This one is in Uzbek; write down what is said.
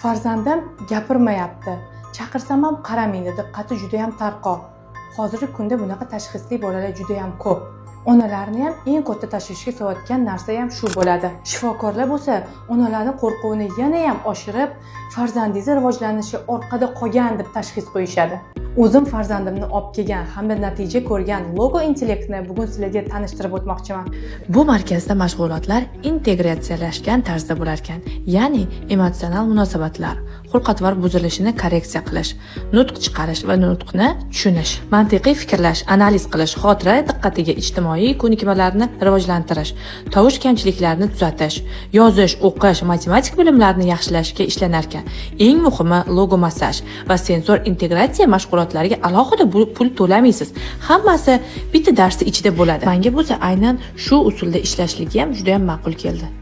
Farzandim gapirmayapti. Chaqirsam ham qaramaydi, diqqati juda ham tarqoq. Hozirgi kunda bunaqa tashxisli bolalar juda ham ko'p. Onalarni ham eng katta tashvishga solayotgan narsa ham shu bo'ladi. Shifokorlar bo'lsa, onalarning qo'rquvini yana ham oshirib, farzandingiz rivojlanishi orqada qolgan deb tashxis qo'yishadi. O'zim farzandimni olib kelgan hamda natija ko'rgan logo intellektni bugun sizlarga tanishtirib o'tmoqchiman. Bu markazda mashg'ulotlar integratsiyalashgan tarzda bo'lar ekan, ya'ni emotsional munosabatlar, xulq-atvor buzilishini korreksiya qilish, nutq chiqarish va nutqni tushunish, mantiqiy fikrlash, analiz qilish, xotira diqqatiga ijtimoiy ko'nikmalarni rivojlantirish, tovush kamchiliklarini tuzatish, yozish, o'qish, matematik bilimlarini yaxshilashga ishlanar ekan. Eng muhimi logo massaj va sensor integratsiya mashg'ulotlariga alohida pul to'lamaysiz. Hammasi bitta darsning ichida bo'ladi. Menga bo'lsa aynan shu usulda ishlashligi ham juda ham ma'qul keldi.